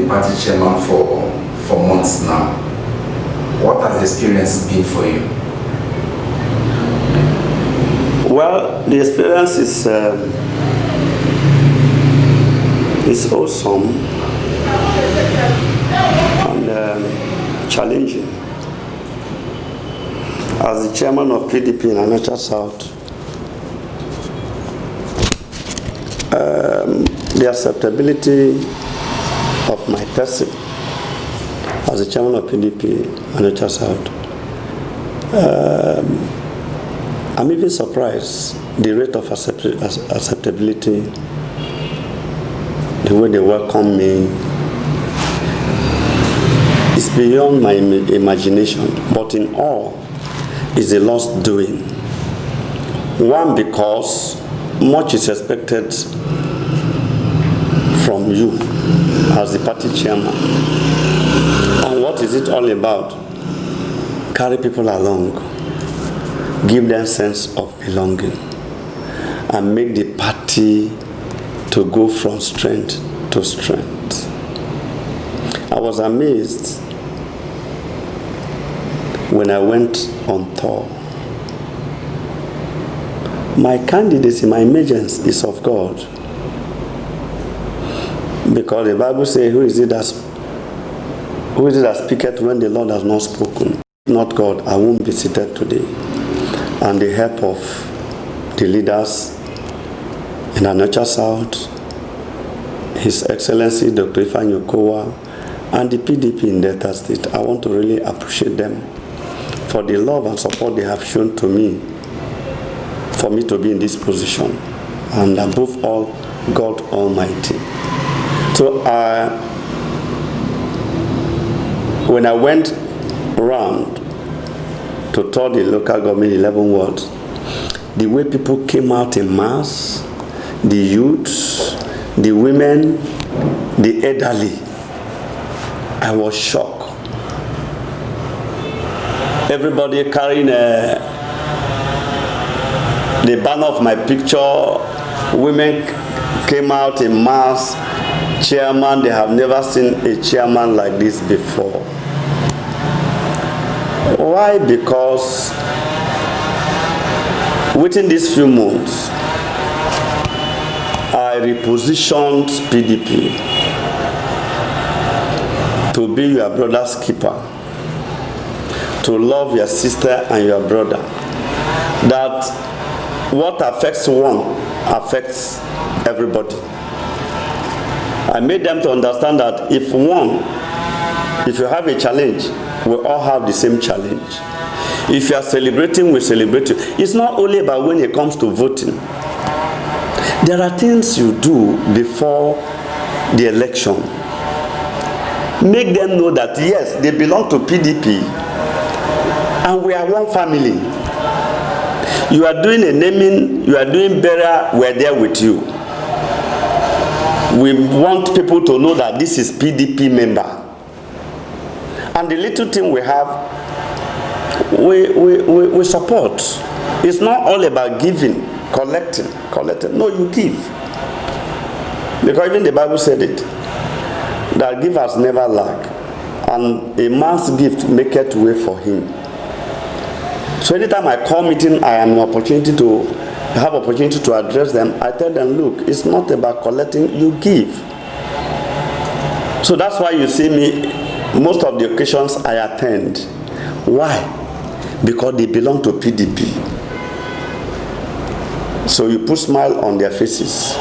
party chairman for months now. What has the experience been for you? Well, the experience is awesome and challenging. As the chairman of PDP in Onitsha South, the acceptability of my person as the chairman of PDP Onitsha South, I'm even surprised the rate of acceptability, the way they welcome me, is beyond my imagination. But in all, is the Lord's doing. One, because much is expected from you as the party chairman. And what is it all about? Carry people along, give them sense of belonging, and make the party to go from strength to strength. I was amazed when I went on tour. My candidacy, my emergence is of God. Because the Bible says, who is it that speaketh when the Lord has not spoken? Not God, I won't be seated today. And the help of the leaders in Onitsha South, His Excellency Dr. Ifeanyi Okowa, and the PDP in Delta State, I want to really appreciate them for the love and support they have shown to me, for me to be in this position, and above all, God Almighty. So when I went around to tour the local government 11 wards, the way people came out in mass, the youths, the women, the elderly, I was shocked. Everybody carrying the banner of my picture. Women came out in mass. Chairman, they have never seen a chairman like this before. Why? Because within these few months, I repositioned PDP to be your brother's keeper, to love your sister and your brother. That what affects one affects everybody. I made them to understand that if you have a challenge, we all have the same challenge. If you are celebrating, we celebrate you. It's not only about when it comes to voting. There are things you do before the election. Make them know that yes, they belong to PDP and we are one family. You are doing a naming, you are doing burial, we are there with you. We want people to know that this is PDP member. And the little thing we have, we support. It's not all about giving, collecting. No, you give. Because even the Bible said it, that givers never lack, and a man's gift maketh way for him. So anytime I call meeting, I have opportunity to address them. I tell them, look, it's not about collecting, you give. So that's why you see me, most of the occasions I attend. Why? Because they belong to PDP. So you put smile on their faces.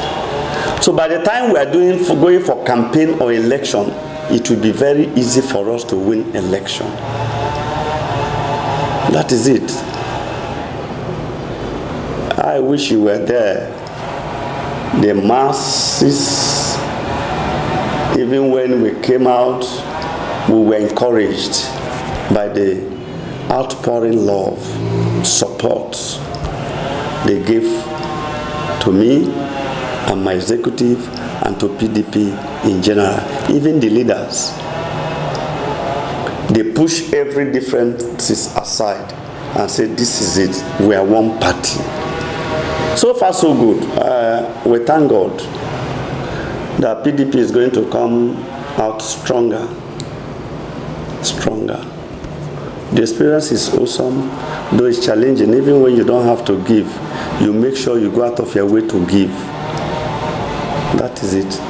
So by the time we are going for campaign or election, it will be very easy for us to win election. That is it. I wish you were there. The masses, even when we came out, we were encouraged by the outpouring love, support they gave to me and my executive and to PDP in general. Even the leaders, they push every differences aside and say, this is it, we are one party. So far so good. We thank God that PDP is going to come out stronger. Stronger. The experience is awesome, though it's challenging. Even when you don't have to give, you make sure you go out of your way to give. That is it.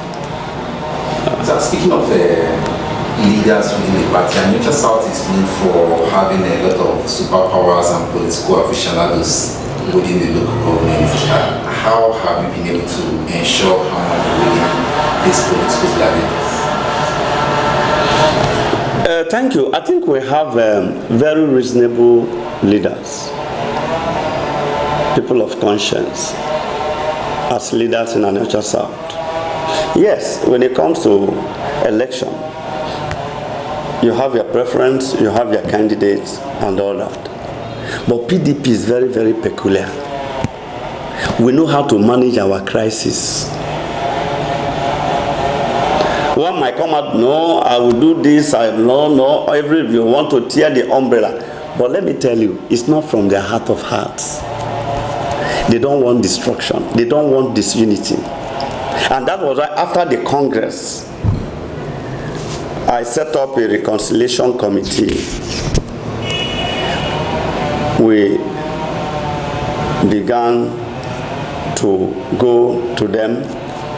So speaking of leaders within the party, Onitsha South is known for having a lot of superpowers and political aficionados within the local government. How have you been able to ensure harmony within these political leaders? Thank you. I think we have very reasonable leaders, people of conscience, as leaders in Onitsha South. Yes, when it comes to election, you have your preference, you have your candidates, and all that. But PDP is very, very peculiar. We know how to manage our crisis. One might come out, no, I will do this, no, every you want to tear the umbrella. But let me tell you, it's not from their heart of hearts. They don't want destruction. They don't want disunity. And that was why after the Congress, I set up a reconciliation committee. We began to go to them,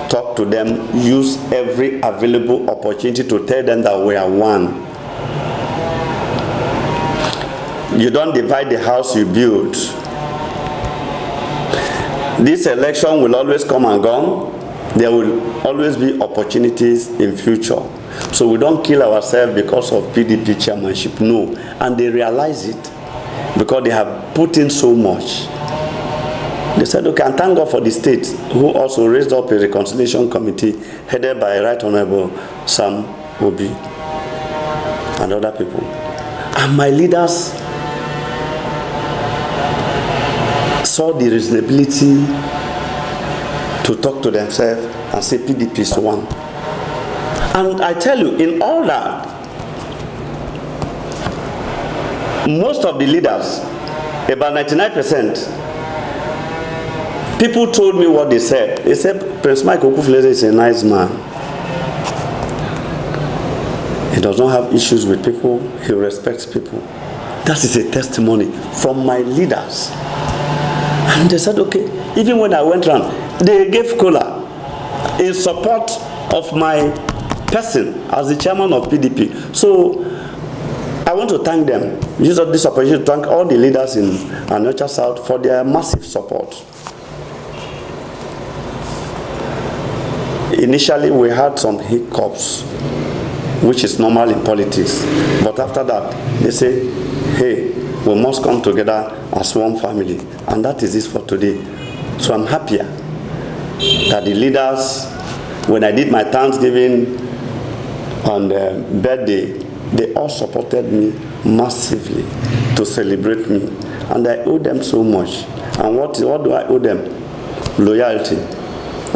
talk to them, use every available opportunity to tell them that we are one. You don't divide the house you build. This election will always come and go. There will always be opportunities in future. So we don't kill ourselves because of PDP chairmanship, no. And they realize it because they have put in so much. They said, okay, and thank God for the state, who also raised up a reconciliation committee headed by Right Honorable Sam Obi and other people. And my leaders saw the reasonability to talk to themselves and say PDP is one. And I tell you, in all that, most of the leaders, about 99%, people told me what they said. They said, Prince Mike Okufuleze is a nice man. He does not have issues with people. He respects people. That is a testimony from my leaders. And they said, okay, even when I went around, they gave cola in support of my person as the chairman of PDP. So I want to thank them. Use this opportunity to thank all the leaders in Onitsha South for their massive support. Initially, we had some hiccups, which is normal in politics. But after that, they say, hey, we must come together as one family. And that is it for today. So I'm happier that the leaders, when I did my Thanksgiving on the birthday, they all supported me massively to celebrate me. And I owe them so much. And what do I owe them? Loyalty,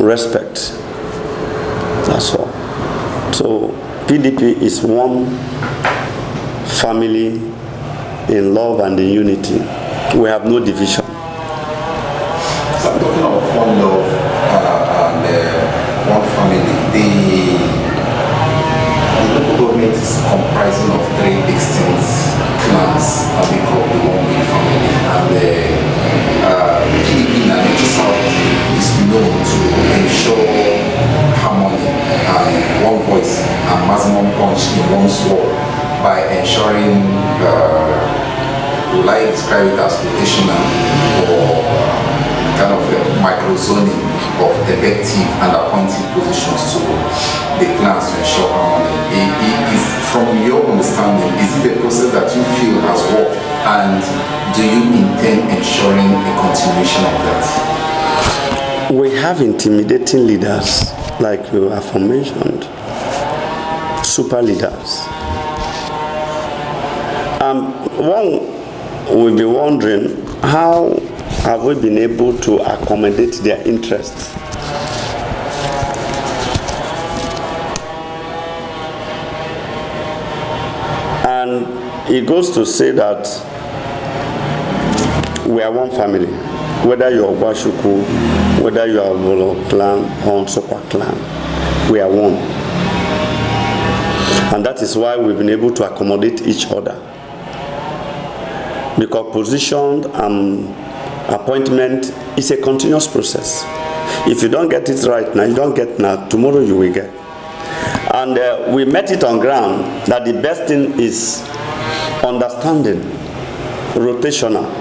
respect. That's all. So PDP is one family in love and in unity. We have no division. So I'm talking of one love and one family. The local government is comprising of 3 distinct clans that make up the one big family. And PDP in Onitsha South is known to ensure harmony and one voice and maximum punch in one sword by ensuring, will I describe it as rotational or kind of a micro-zoning of effective and appointed positions to the clans to ensure harmony. From your understanding, is it a process that you feel has worked, and do you intend ensuring a continuation of that? We have intimidating leaders, like you have mentioned, super leaders. One will be wondering, how have we been able to accommodate their interests? And it goes to say that we are one family. Whether you are Washuku, whether you are Volo clan or Nsokwa clan, we are one. And that is why we've been able to accommodate each other. Because position and appointment is a continuous process. If you don't get it right now, you don't get now, tomorrow you will get. And we met it on ground that the best thing is understanding, rotational.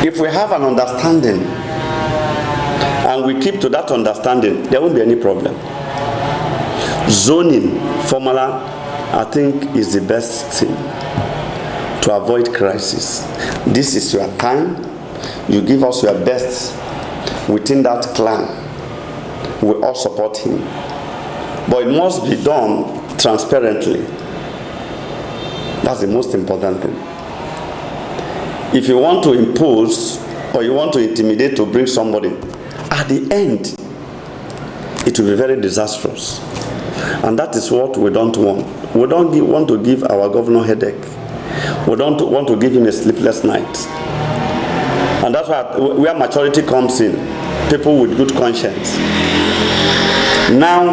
If we have an understanding and we keep to that understanding, there won't be any problem. Zoning formula, I think, is the best thing to avoid crisis. This is your time. You give us your best within that clan. We all support him. But it must be done transparently. That's the most important thing. If you want to impose or you want to intimidate to bring somebody, at the end, it will be very disastrous. And that is what we don't want. We don't want to give our governor headache. We don't want to give him a sleepless night. And that's where maturity comes in. People with good conscience. Now,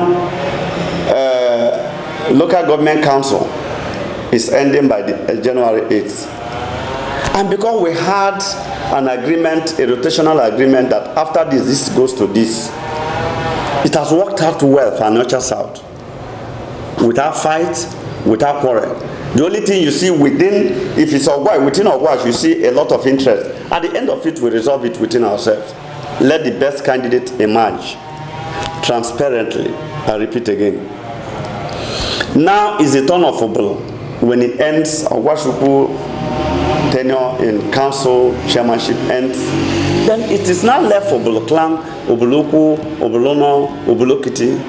local government council is ending by January 8th. And because we had an agreement, a rotational agreement, that after this goes to this, it has worked out well for Anocha South. Without fight, without quarrel. The only thing you see within, if it's Ogwa, within Ogwa, you see a lot of interest. At the end of it, we resolve it within ourselves. Let the best candidate emerge transparently. I repeat again. Now is the turn of Obolo. When it ends, Ogwashuku tenure in council chairmanship ends, then it is now left for Obolo clan, Oboloku, Obolono, Obolokiti.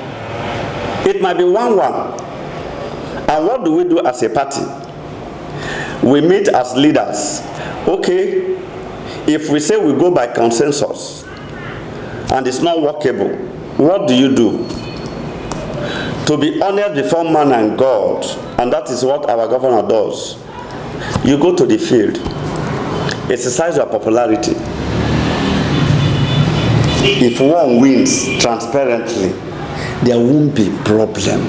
It might be 1-1. And what do we do as a party? We meet as leaders. Okay, if we say we go by consensus and it's not workable, what do you do? To be honest before man and God, and that is what our governor does. You go to the field, exercise your popularity. If one wins transparently, there won't be problem.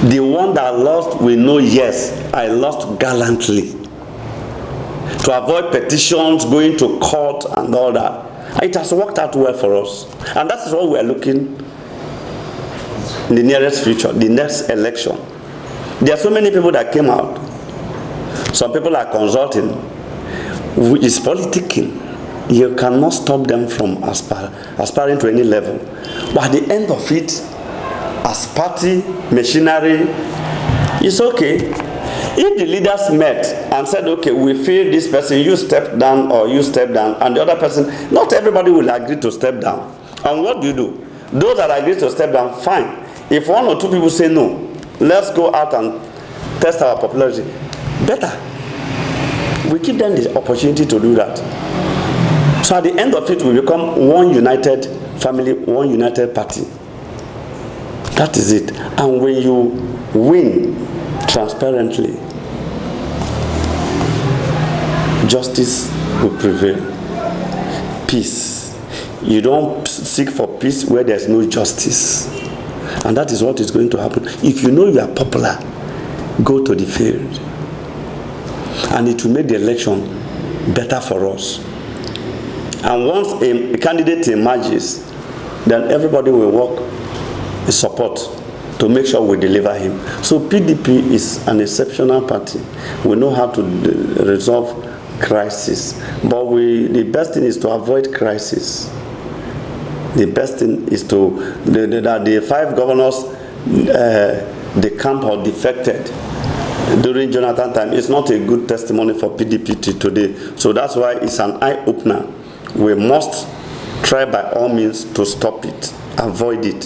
The one that lost will know, yes, I lost gallantly. To avoid petitions, going to court and all that. It has worked out well for us. And that is what we are looking in the nearest future, the next election. There are so many people that came out. Some people are consulting, which is politicking. You cannot stop them from aspiring to any level. But at the end of it, as party machinery, it's okay. If the leaders met and said, okay, we feel this person, you step down or you step down, and the other person, not everybody will agree to step down. And what do? Those that agree to step down, fine. If 1 or 2 people say no, let's go out and test our popularity. Better. We give them the opportunity to do that. So at the end of it, we become one united family, one united party. That is it. And when you win transparently, justice will prevail. Peace. You don't seek for peace where there's no justice. And that is what is going to happen. If you know you are popular, go to the field. And it will make the election better for us. And once a candidate emerges, then everybody will work in support to make sure we deliver him. So PDP is an exceptional party. We know how to resolve crisis. But the best thing is to avoid crisis. The best thing is to, the 5 governors, the camp or defected during Jonathan time. It's not a good testimony for PDP today. So that's why it's an eye-opener. We must try by all means to stop it, avoid it.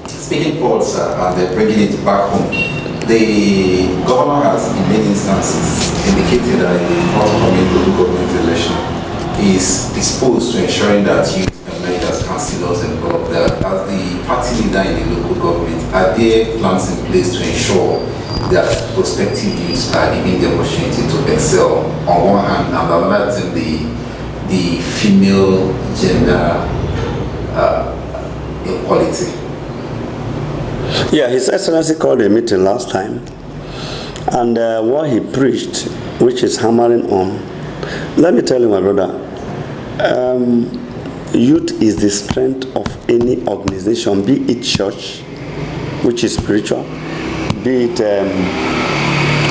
Speaking forward, sir, and bringing it back home, the governor has, in many instances, indicated that in the forthcoming local government election, is disposed to ensuring that youth emerge as councillors and all of that. As the party leader in the local government, are there plans in place to ensure that prospective youths are given the opportunity to excel on one hand, and the other thing, the female gender quality. Yeah, His Excellency called a meeting last time, and what he preached, which is hammering on, let me tell you, my brother, youth is the strength of any organization, be it church, which is spiritual, be it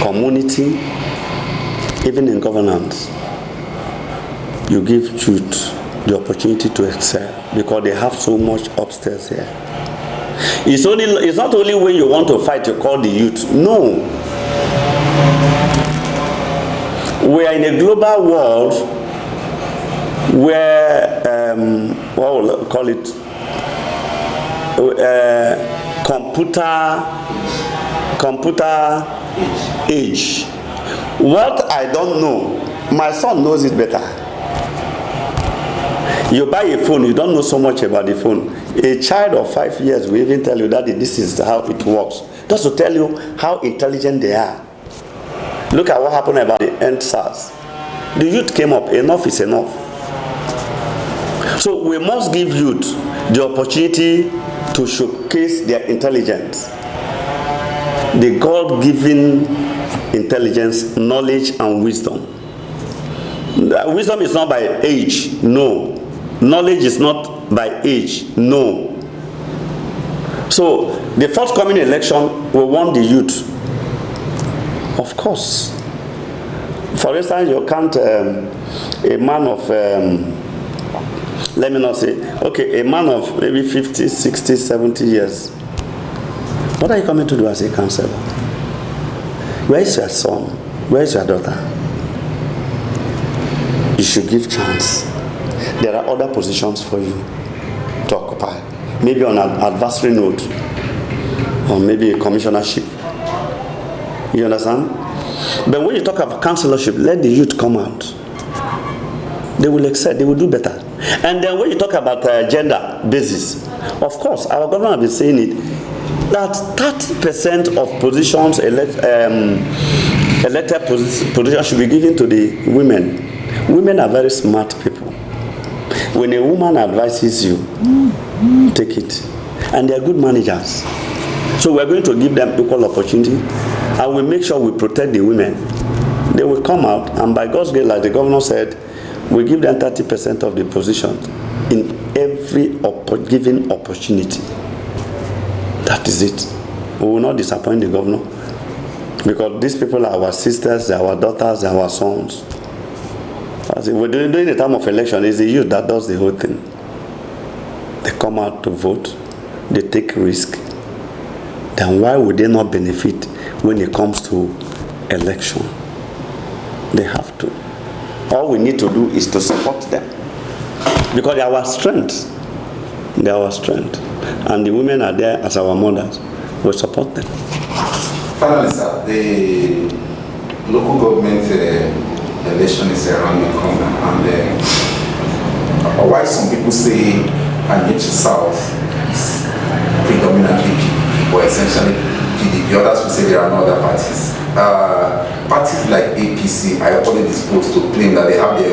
community, even in governance. You give youth the opportunity to excel because they have so much upstairs here. It's not only when you want to fight you call the youth. No. We are in a global world where what will I call it? Computer age. What I don't know, my son knows it better. You buy a phone, you don't know so much about the phone. A child of 5 years will even tell you, Daddy, this is how it works. Just to tell you how intelligent they are. Look at what happened about the EndSARS. The youth came up, enough is enough. So we must give youth the opportunity to showcase their intelligence. The God-given intelligence, knowledge, and wisdom. Wisdom is not by age, no. Knowledge is not by age, no. So the forthcoming election will want the youth. Of course. For instance, you can't, a man of, let me not say, okay, a man of maybe 50, 60, 70 years. What are you coming to do as a counselor? Where is your son? Where is your daughter? You should give chance. There are other positions for you to occupy. Maybe on an advisory note, or maybe a commissionership. You understand? But when you talk about councillorship, let the youth come out. They will excel, they will do better. And then when you talk about gender basis, of course, our government has been saying it, that 30% of positions, elected positions should be given to the women. Women are very smart people. When a woman advises you, take it. And they are good managers. So we are going to give them equal opportunity, and we make sure we protect the women. They will come out, and by God's grace, like the governor said, we give them 30% of the positions in every given opportunity. That is it. We will not disappoint the governor, because these people are our sisters, they are our daughters, they are our sons. As we're during the time of election, it's the youth that does the whole thing. They come out to vote, they take risk. Then why would they not benefit when it comes to election? They have to. All we need to do is to support them, because they are our strength. They are our strength. And the women are there as our mothers. We support them. Finally, sir, the local government election is around the corner, and why some people say Aniche South is predominantly PDP, or essentially PDP. Others will say there are no other parties. Parties like APC are already disposed to claim that they have the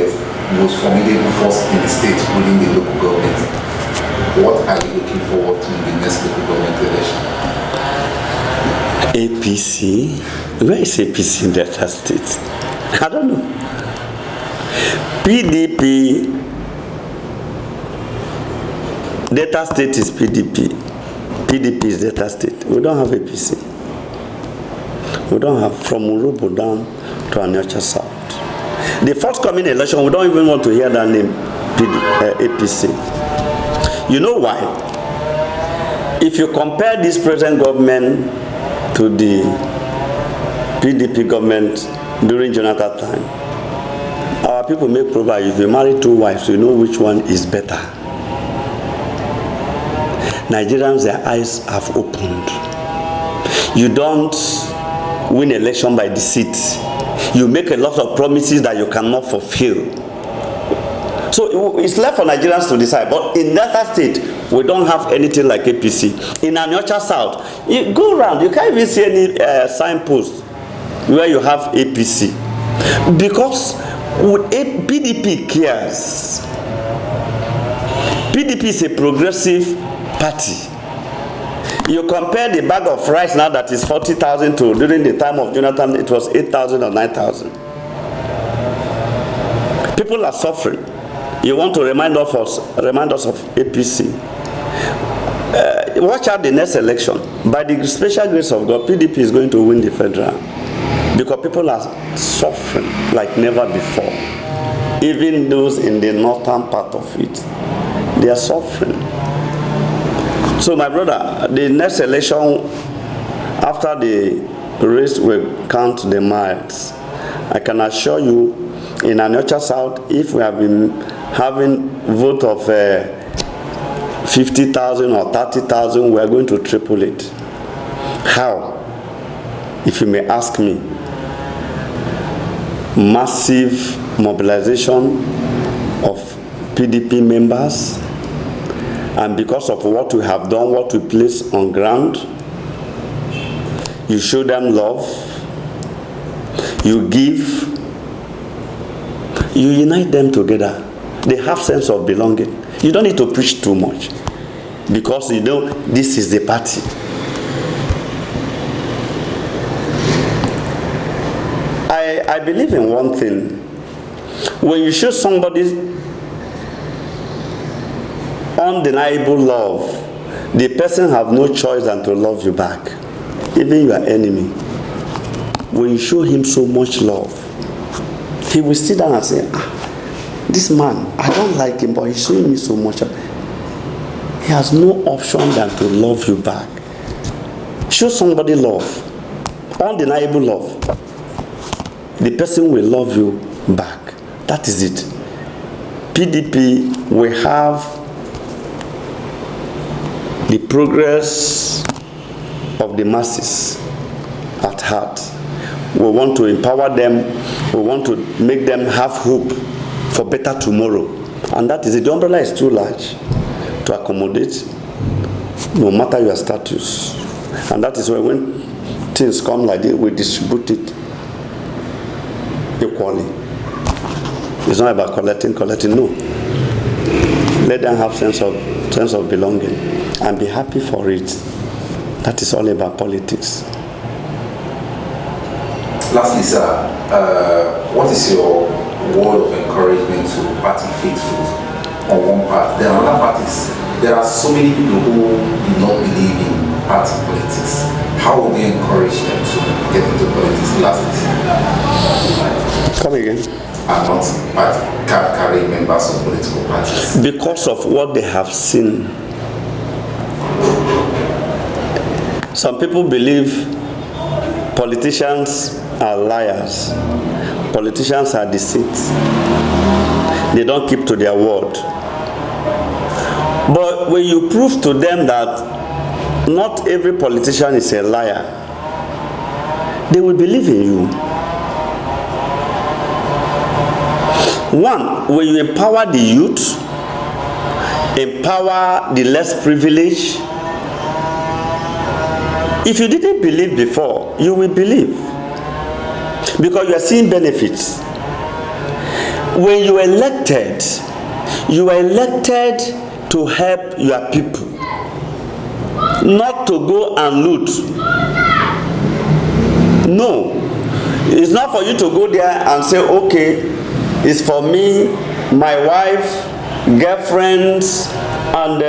most formidable force in the state within the local government. What are you looking forward to in the next local government election? APC? Where is APC in Delta State? I don't know. PDP, Delta State is PDP. PDP is Delta State. We don't have APC. We don't have from Urobo down to Aniche South. The forthcoming election, we don't even want to hear that name, APC. You know why? If you compare this present government to the PDP government during Jonathan time, our people make provide. If you marry two wives, you know which one is better. Nigerians, their eyes have opened. You don't win election by deceit. You make a lot of promises that you cannot fulfill. So it's left for Nigerians to decide. But in Delta State, we don't have anything like APC. In Aniche South, you go around, you can't even see any signpost where you have APC. Because PDP cares. PDP is a progressive party. You compare the bag of rice now that is 40,000 to during the time of Jonathan, it was 8,000 or 9,000. People are suffering. You want to remind us of APC. Watch out the next election. By the special grace of God, PDP is going to win the federal. Because people are suffering like never before. Even those in the northern part of it, they are suffering. So my brother, the next election, after the race will count the miles. I can assure you, in Aniocha South, if we have been having vote of 50,000 or 30,000, we are going to triple it. How? If you may ask me. Massive mobilization of PDP members, and because of what we have done, what we place on ground, you show them love, you give, you unite them together. They have sense of belonging. You don't need to preach too much, because you know this is the party. I believe in one thing. When you show somebody undeniable love, the person have no choice than to love you back, even your enemy. When you show him so much love, he will sit down and say, this man, I don't like him, but he's showing me so much. He has no option than to love you back. Show somebody love, undeniable love. The person will love you back. That is it. PDP will have the progress of the masses at heart. We want to empower them. We want to make them have hope for better tomorrow. And that is it. The umbrella is too large to accommodate no matter your status. And that is why when things come like this, we distribute it equally. It's not about collecting, no. Let them have sense of belonging and be happy for it. That is all about politics. Lastly, sir, what is your word of encouragement to party faithful on one part? There are other parties. There are so many people who do not believe in party politics. How would you encourage them to get into politics? Lastly, come again. And not carry members of political parties. Because of what they have seen. Some people believe politicians are liars. Politicians are deceits. They don't keep to their word. But when you prove to them that not every politician is a liar, they will believe in you. One, when you empower the youth, empower the less privileged, if you didn't believe before, you will believe. Because you are seeing benefits. When you are elected to help your people, not to go and loot. No. It's not for you to go there and say, okay, it's for me, my wife, girlfriends, and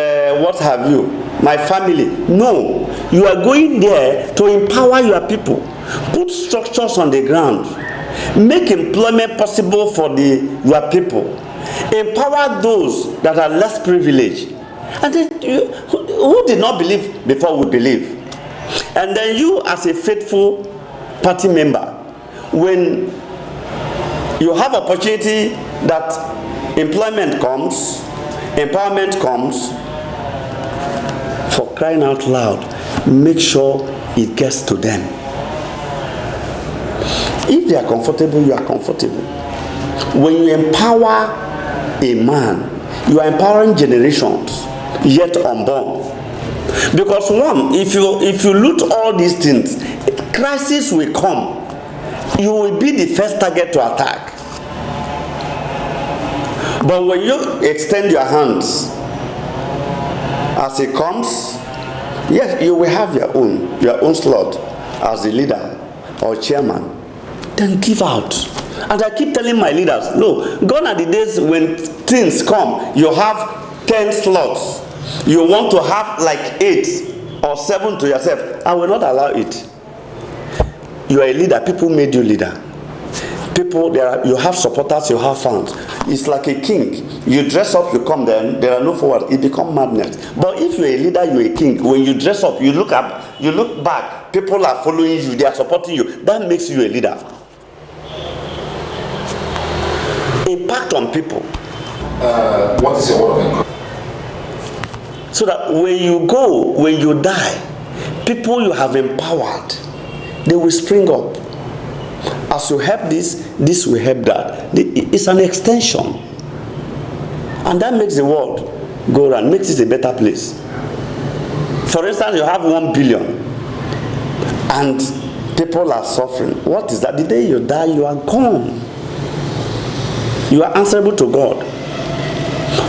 what have you, my family. No, you are going there to empower your people, put structures on the ground, make employment possible for your people, empower those that are less privileged. And then who did not believe before will believe. And then you, as a faithful party member, when you have opportunity that employment comes, empowerment comes, for crying out loud, make sure it gets to them. If they are comfortable, you are comfortable. When you empower a man, you are empowering generations yet unborn. Because one, if you loot all these things, crisis will come. You will be the first target to attack. But when you extend your hands As it comes, yes, you will have your own slot as the leader or chairman. Then give out. And I keep telling my leaders, no, gone are the days when things come, you have 10 slots. You want to have like 8 or 7 to yourself. I will not allow it. You are a leader. People made you leader. People, you have supporters, you have fans. It's like a king. You dress up, you come there are no forward. It becomes madness. But if you're a leader, you're a king. When you dress up, you look up, you look back. People are following you. They are supporting you. That makes you a leader. Impact on people. What is your word of encouragement? So that when you go, when you die, people you have empowered, they will spring up. As you help this, this will help that. It's an extension. And that makes the world go around, makes it a better place. For instance, you have 1 billion and people are suffering. What is that? The day you die, you are gone. You are answerable to God.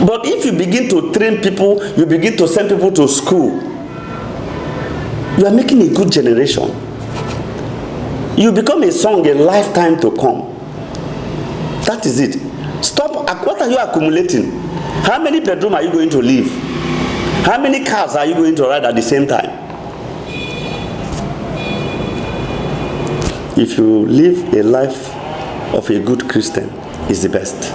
But if you begin to train people, you begin to send people to school, you are making a good generation. You become a song a lifetime to come. That is it. Stop. What are you accumulating? How many bedrooms are you going to live? How many cars are you going to ride at the same time? If you live a life of a good Christian, it's the best.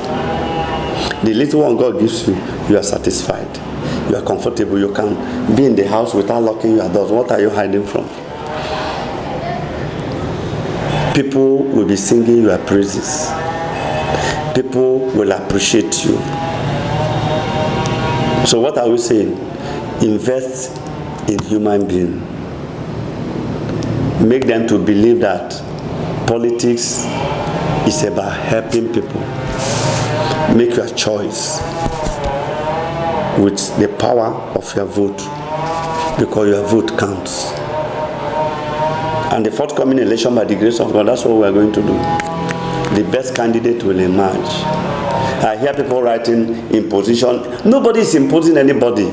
The little one God gives you, you are satisfied. You are comfortable. You can be in the house without locking your doors. What are you hiding from? People will be singing your praises. People will appreciate you. So what are we saying? Invest in human beings. Make them to believe that politics is about helping people. Make your choice with the power of your vote, because your vote counts. And the forthcoming election, by the grace of God, that's what we are going to do. The best candidate will emerge. I hear people writing imposition. Nobody is imposing anybody.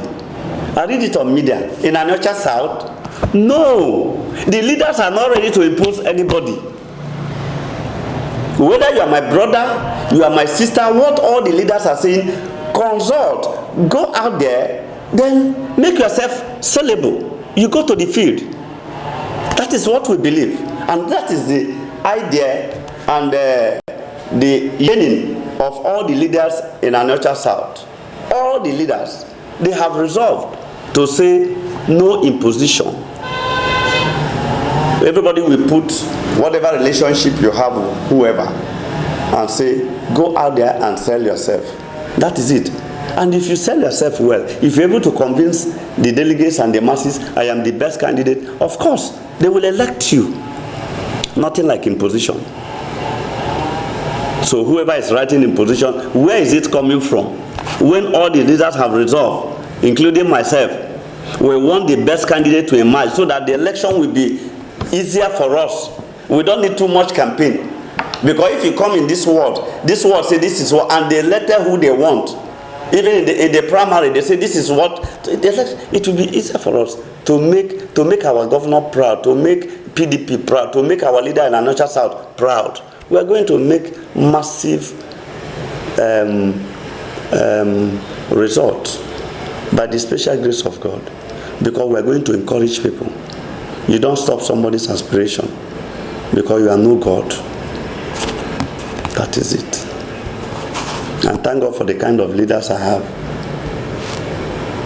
I read it on media. In Aniocha South, no. The leaders are not ready to impose anybody. Whether you are my brother, you are my sister, what all the leaders are saying, consult, go out there, then make yourself sellable. You go to the field. That is what we believe, and that is the idea and the yearning of all the leaders in Aniocha South. All the leaders, they have resolved to say no imposition. Everybody will put whatever relationship you have with whoever and say, go out there and sell yourself. That is it. And if you sell yourself well, if you're able to convince the delegates and the masses, I am the best candidate, of course, they will elect you. Nothing like imposition. So whoever is writing imposition, where is it coming from? When all the leaders have resolved, including myself, we want the best candidate to emerge so that the election will be easier for us. We don't need too much campaign. Because if you come in this world say this is what, and they elect who they want. Even in the primary, they say this is what, it will be easier for us to make our governor proud, to make PDP proud, to make our leader in Aniocha South proud. We are going to make massive results by the special grace of God, because we are going to encourage people. You don't stop somebody's aspiration because you are no God. That is it. And thank God for the kind of leaders I have.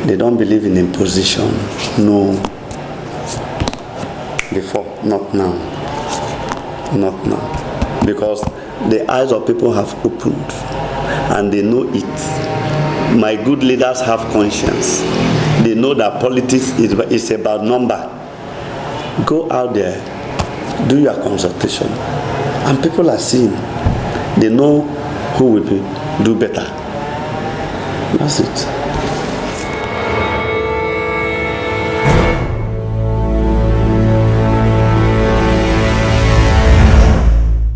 They don't believe in imposition. No. Before, not now. Not now. Because the eyes of people have opened and they know it. My good leaders have conscience. They know that politics is about number. Go out there, do your consultation, and people are seeing. They know who will do better. That's it.